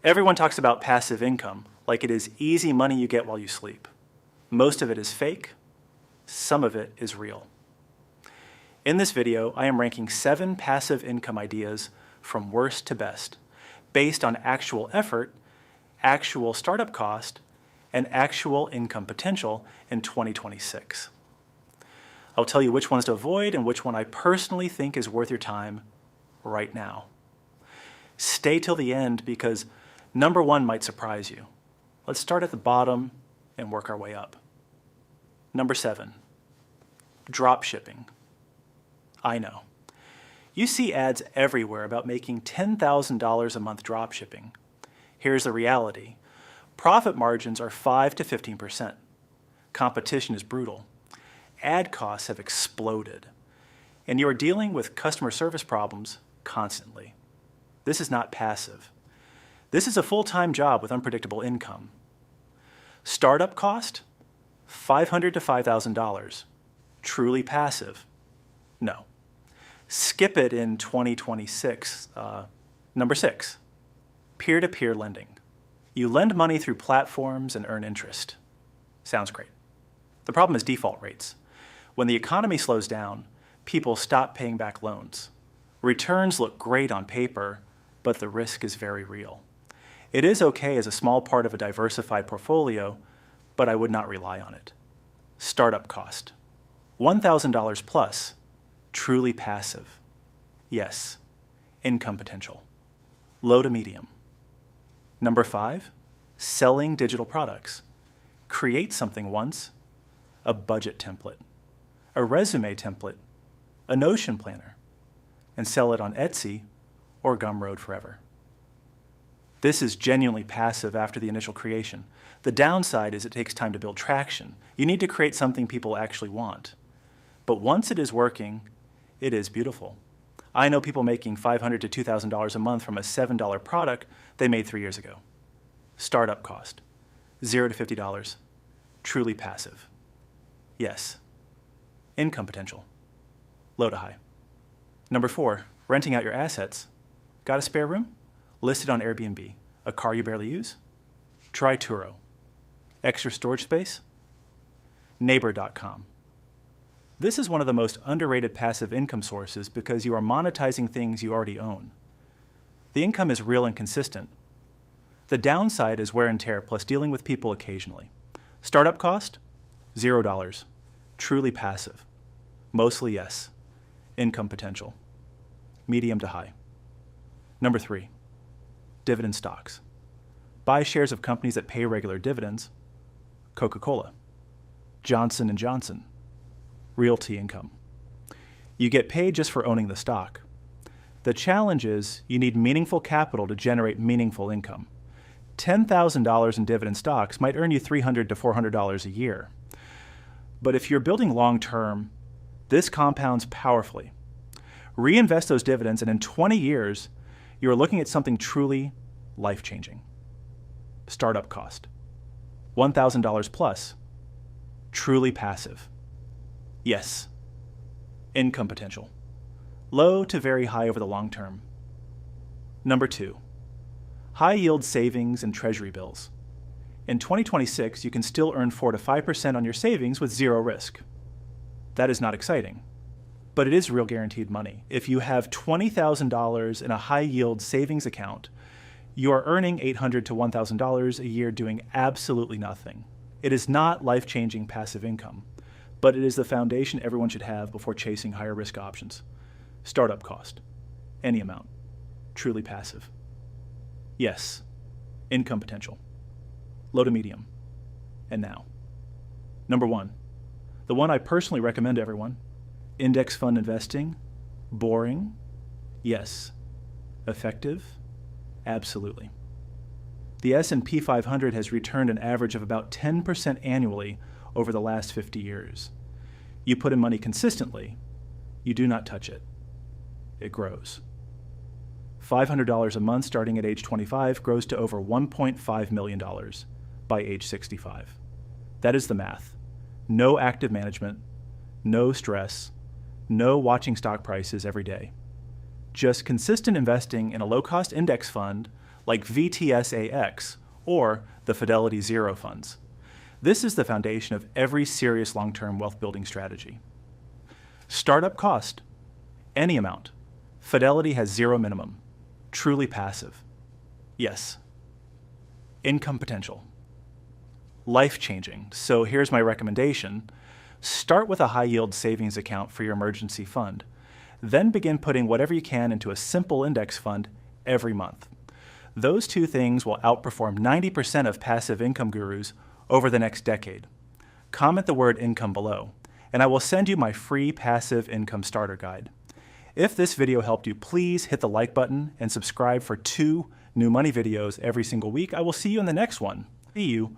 Everyone talks about passive income like it is easy money you get while you sleep. Most of it is fake, some of it is real. In this video, I am ranking 7 passive income ideas from worst to best, based on actual effort, actual startup cost, and actual income potential in 2026. I'll tell you which ones to avoid and which one I personally think is worth your time right now. Stay till the end because number 1 might surprise you. Let's start at the bottom and work our way up. Number 7, dropshipping. I know. You see ads everywhere about making $10,000 a month dropshipping. Here's the reality. Profit margins are 5 to 15%. Competition is brutal. Ad costs have exploded. And you are dealing with customer service problems constantly. This is not passive. This is a full-time job with unpredictable income. Startup cost? $500 to $5,000. Truly passive? No. Skip it in 2026. Number 6, peer-to-peer lending. You lend money through platforms and earn interest. Sounds great. The problem is default rates. When the economy slows down, people stop paying back loans. Returns look great on paper, but the risk is very real. It is okay as a small part of a diversified portfolio, but I would not rely on it. Startup cost. $1,000 plus. Truly passive. Yes. Income potential. Low to medium. Number 5, selling digital products. Create something once, a budget template, a resume template, a Notion planner, and sell it on Etsy or Gumroad forever. This is genuinely passive after the initial creation. The downside is it takes time to build traction. You need to create something people actually want. But once it is working, it is beautiful. I know people making $500 to $2,000 a month from a $7 product they made 3 years ago. Startup cost, $0 to $50. Truly passive. Yes. Income potential, low to high. Number 4, renting out your assets. Got a spare room? List it on Airbnb. A car you barely use? Try Turo. Extra storage space? Neighbor.com. This is one of the most underrated passive income sources because you are monetizing things you already own. The income is real and consistent. The downside is wear and tear plus dealing with people occasionally. Startup cost? $0. Truly passive. Mostly yes. Income potential. Medium to high. Number 3, dividend stocks. Buy shares of companies that pay regular dividends. Coca-Cola, Johnson & Johnson, Realty Income. You get paid just for owning the stock. The challenge is you need meaningful capital to generate meaningful income. $10,000 in dividend stocks might earn you $300 to $400 a year. But if you're building long-term, this compounds powerfully. Reinvest those dividends, and in 20 years, you are looking at something truly life-changing. Startup cost, $1,000 plus. Truly passive. Yes. Income potential, low to very high over the long term. Number 2, high-yield savings and treasury bills. In 2026, you can still earn 4 to 5% on your savings with zero risk. That is not exciting, but it is real guaranteed money. If you have $20,000 in a high-yield savings account, you are earning $800 to $1,000 a year doing absolutely nothing. It is not life-changing passive income, but it is the foundation everyone should have before chasing higher risk options. Startup cost, any amount. Truly passive. Yes. Income potential, low to medium. And now, number 1, the one I personally recommend to everyone. Index fund investing. Boring? Yes. Effective? Absolutely. The S&P 500 has returned an average of about 10% annually over the last 50 years. You put in money consistently, you do not touch it. It grows. $500 a month starting at age 25 grows to over $1.5 million by age 65. That is the math. No active management, no stress, no watching stock prices every day. Just consistent investing in a low-cost index fund like VTSAX or the Fidelity Zero funds. This is the foundation of every serious long-term wealth building strategy. Startup cost, any amount. Fidelity has zero minimum, truly passive. Yes. Income potential, life-changing. So here's my recommendation. Start with a high-yield savings account for your emergency fund. Then begin putting whatever you can into a simple index fund every month. Those two things will outperform 90% of passive income gurus over the next decade. Comment the word income below, and I will send you my free passive income starter guide. If this video helped you, please hit the like button and subscribe for 2 new money videos every single week. I will see you in the next one. See you